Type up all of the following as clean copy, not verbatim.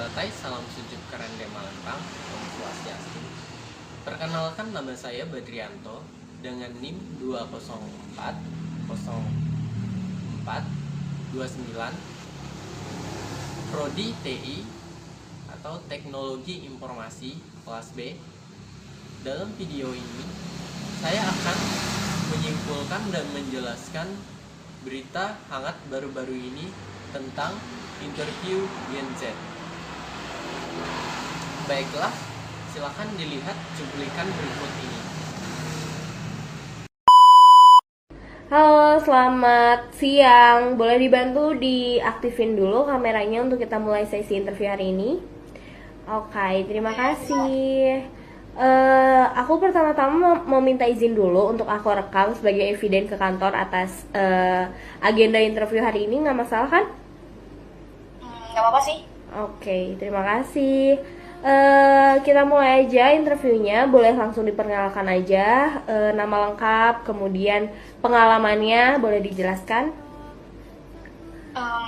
Teratai, salam sujud kerende malentang, Om Swastiastu. Perkenalkan, nama saya Badrianto dengan NIM 2040429, Prodi TI atau Teknologi Informasi kelas B. Dalam video ini, saya akan menyimpulkan dan menjelaskan berita hangat baru-baru ini tentang interview Gen Z. Baiklah, silakan dilihat cuplikan berikut ini. Halo, selamat siang. Boleh dibantu diaktifin dulu kameranya untuk kita mulai sesi interview hari ini? Oke, terima kasih. Aku pertama-tama mau minta izin dulu untuk aku rekam sebagai eviden ke kantor atas agenda interview hari ini. Nggak masalah kan? Nggak apa-apa sih. Oke, terima kasih. Kita mulai aja interviewnya. Boleh langsung diperkenalkan aja nama lengkap, kemudian pengalamannya boleh dijelaskan.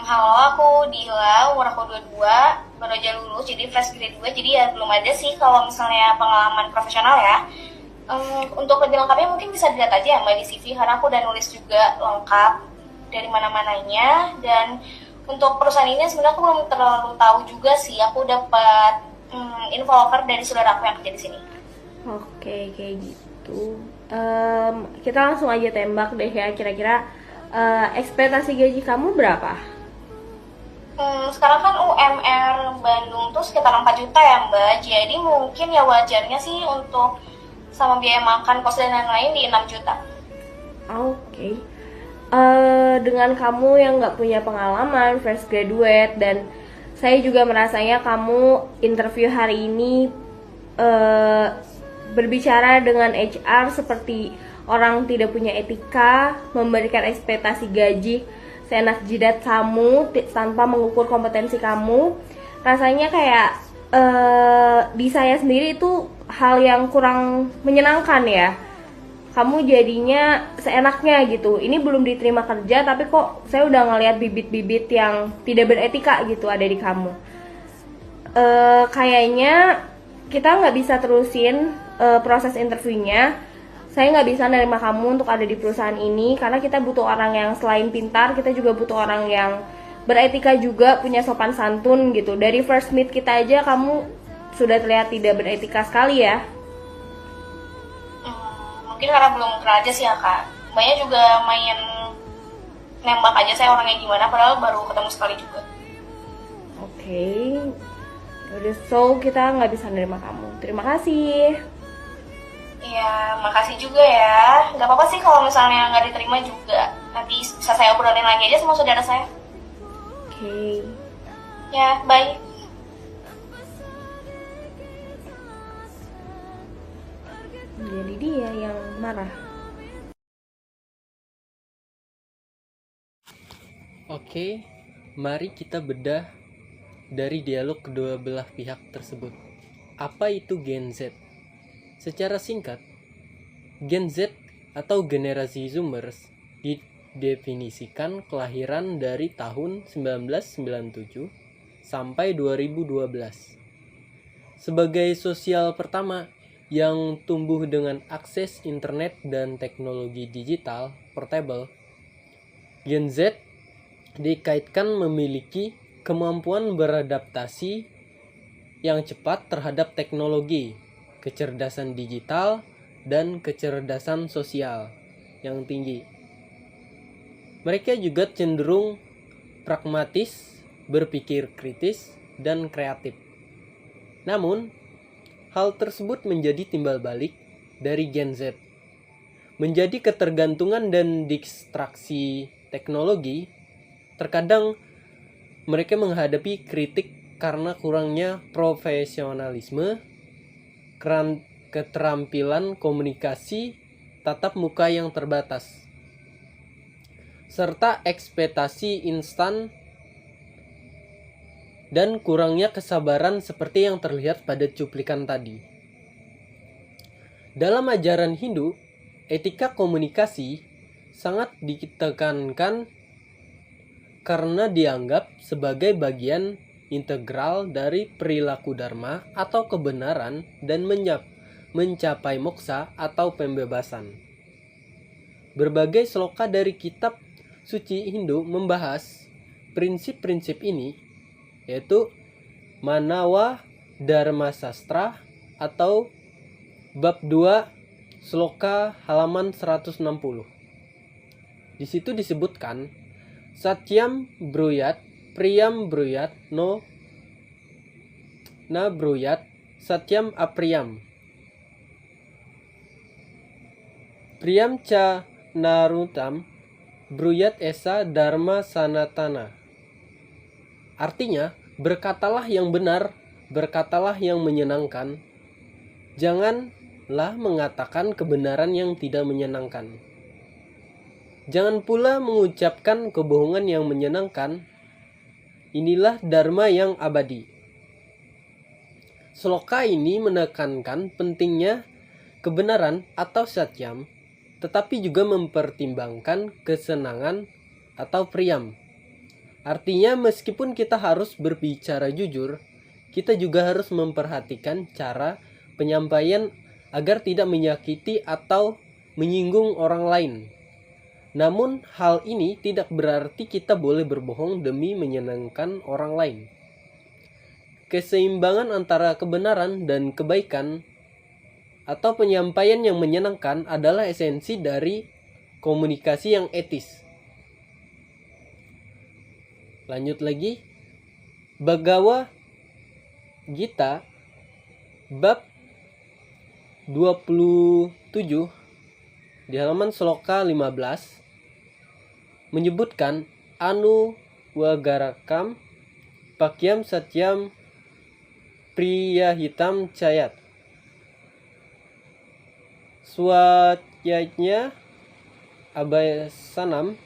Halo, aku Dila, umur aku 22, baru aja lulus, jadi fresh graduate, jadi ya belum ada sih kalau misalnya pengalaman profesional ya. Untuk lebih lengkapnya mungkin bisa dilihat aja ya Mbak di CV, karena aku udah nulis juga lengkap dari mana-mananya. Dan untuk perusahaan ini sebenarnya aku belum terlalu tahu juga sih, aku dapat info loker dari saudara aku yang kerja di sini. Oke, kayak gitu. Kita langsung aja tembak deh ya, kira-kira ekspektasi gaji kamu berapa? Sekarang kan UMR Bandung tuh sekitar 4 juta ya Mbak, jadi mungkin ya wajarnya sih untuk sama biaya makan, kos dan lain-lain di 6 juta. Oke. Dengan kamu yang nggak punya pengalaman, fresh graduate, dan saya juga merasanya kamu interview hari ini eh, berbicara dengan HR seperti orang tidak punya etika, memberikan ekspektasi gaji seenak jidat kamu tanpa mengukur kompetensi kamu. Rasanya kayak di saya sendiri itu hal yang kurang menyenangkan ya. Kamu jadinya seenaknya gitu. Ini belum diterima kerja tapi kok saya udah ngeliat bibit-bibit yang tidak beretika gitu ada di kamu. Kayaknya kita nggak bisa terusin proses interviewnya. Saya nggak bisa nerima kamu untuk ada di perusahaan ini karena kita butuh orang yang selain pintar, kita juga butuh orang yang beretika juga, punya sopan santun gitu. Dari first meet kita aja kamu sudah terlihat tidak beretika sekali ya. Mungkin karena belum kenal aja sih ya Kak. Mbaknya juga main nembak aja saya orangnya gimana, padahal baru ketemu sekali juga. Oke, udah, so kita nggak bisa nerima kamu. Terima kasih. Iya, makasih juga ya. Nggak apa-apa sih kalau misalnya nggak diterima juga. Nanti bisa saya obrolin lagi aja sama saudara saya. Oke. Ya, bye. Jadi dia yang marah. Oke, mari kita bedah dari dialog kedua belah pihak tersebut. Apa itu Gen Z? Secara singkat, Gen Z atau generasi Zoomers didefinisikan kelahiran dari tahun 1997 sampai 2012. Sebagai sosial pertama yang tumbuh dengan akses internet dan teknologi digital portable, Gen Z dikaitkan memiliki kemampuan beradaptasi yang cepat terhadap teknologi, kecerdasan digital, dan kecerdasan sosial yang tinggi. Mereka juga cenderung pragmatis, berpikir kritis, dan kreatif. Namun, hal tersebut menjadi timbal balik dari Gen Z. Menjadi ketergantungan dan distraksi teknologi, terkadang mereka menghadapi kritik karena kurangnya profesionalisme, keterampilan komunikasi tatap muka yang terbatas, serta ekspektasi instan dan kurangnya kesabaran seperti yang terlihat pada cuplikan tadi. Dalam ajaran Hindu, etika komunikasi sangat ditekankan karena dianggap sebagai bagian integral dari perilaku dharma atau kebenaran dan mencapai moksa atau pembebasan. Berbagai sloka dari kitab suci Hindu membahas prinsip-prinsip ini, yaitu Manawa Dharma Sastra atau bab 2 sloka halaman 160. Di situ disebutkan Satyam Bruyat Priyam Bruyat no na Bruyat Satyam Apriyam Priyam ca narutam Bruyat esa Dharma Sanatana. Artinya, berkatalah yang benar, berkatalah yang menyenangkan. Janganlah mengatakan kebenaran yang tidak menyenangkan. Jangan pula mengucapkan kebohongan yang menyenangkan. Inilah dharma yang abadi. Sloka ini menekankan pentingnya kebenaran atau satyam, tetapi juga mempertimbangkan kesenangan atau priyam. Artinya meskipun kita harus berbicara jujur, kita juga harus memperhatikan cara penyampaian agar tidak menyakiti atau menyinggung orang lain. Namun hal ini tidak berarti kita boleh berbohong demi menyenangkan orang lain. Keseimbangan antara kebenaran dan kebaikan atau penyampaian yang menyenangkan adalah esensi dari komunikasi yang etis. Lanjut lagi, Bhagavad Gita bab 27 di halaman sloka 15 menyebutkan Anu Wagarakam Pakyam Satyam Priyahitam Cayat. Swatyanya abasanam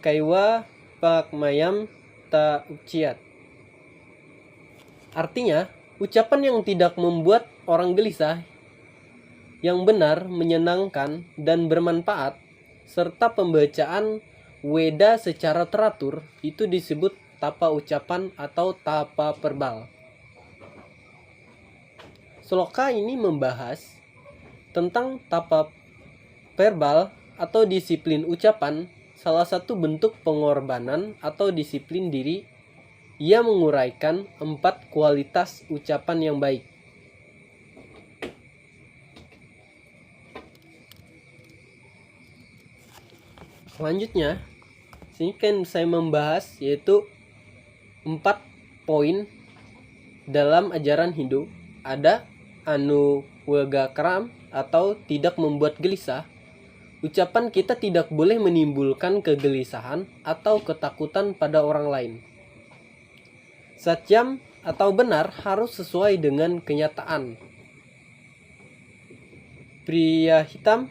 kaiwa pakmayam ta uciat. Artinya, ucapan yang tidak membuat orang gelisah, yang benar, menyenangkan, dan bermanfaat, serta pembacaan Weda secara teratur, itu disebut tapa ucapan atau tapa verbal. Sloka ini membahas tentang tapa verbal atau disiplin ucapan, salah satu bentuk pengorbanan atau disiplin diri. Ia menguraikan 4 kualitas ucapan yang baik. Selanjutnya, sini kan saya membahas yaitu 4 poin dalam ajaran Hindu. Ada Anuwagakram atau tidak membuat gelisah. Ucapan kita tidak boleh menimbulkan kegelisahan atau ketakutan pada orang lain. Satyam atau benar harus sesuai dengan kenyataan. Priyahitam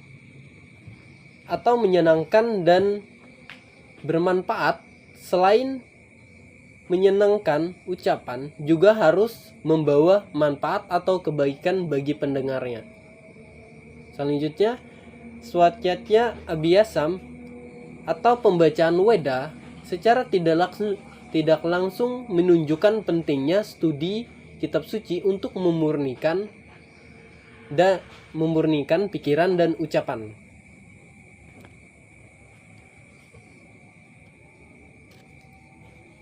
atau menyenangkan dan bermanfaat. Selain menyenangkan, ucapan juga harus membawa manfaat atau kebaikan bagi pendengarnya. Selanjutnya, swatyatya abhyasam atau pembacaan Weda secara tidak langsung menunjukkan pentingnya studi kitab suci untuk memurnikan pikiran dan ucapan.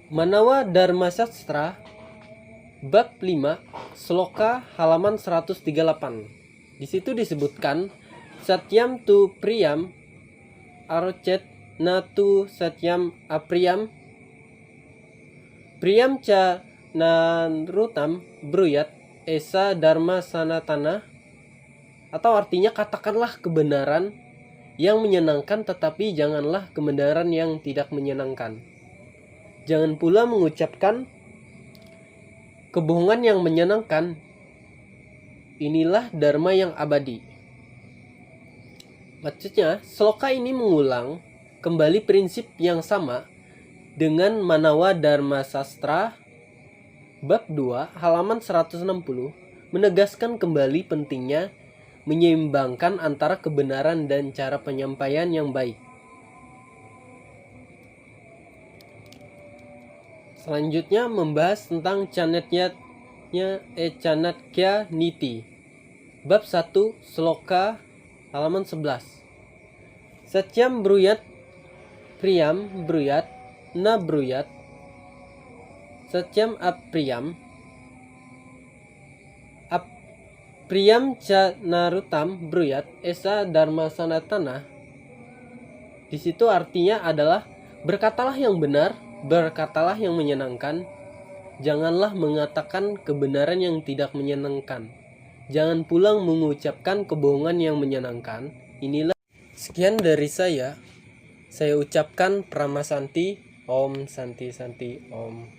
Manawa Dharma Sastra bab 5 sloka halaman 138. Di situ disebutkan Satyam tu priyam arocet natu satyam apriyam priyam ca narutam bruyat esa dharma sanatana. Atau artinya katakanlah kebenaran yang menyenangkan, tetapi janganlah kebenaran yang tidak menyenangkan. Jangan pula mengucapkan kebohongan yang menyenangkan. Inilah dharma yang abadi. Maksudnya, sloka ini mengulang kembali prinsip yang sama dengan Manawa Dharma Sastra bab 2 halaman 160, menegaskan kembali pentingnya menyeimbangkan antara kebenaran dan cara penyampaian yang baik. Selanjutnya membahas tentang Chanakya Niti. Bab 1 Sloka halaman 11. Satyam bruyat priyam bruyat na bruyat satyam apriyam apriyam ca narutam bruyat esa dharma sanatana. Di situ artinya adalah berkatalah yang benar, berkatalah yang menyenangkan, janganlah mengatakan kebenaran yang tidak menyenangkan, jangan pulang mengucapkan kebohongan yang menyenangkan. Inilah sekian dari saya ucapkan Pramasanti. Om Santi Santi Om.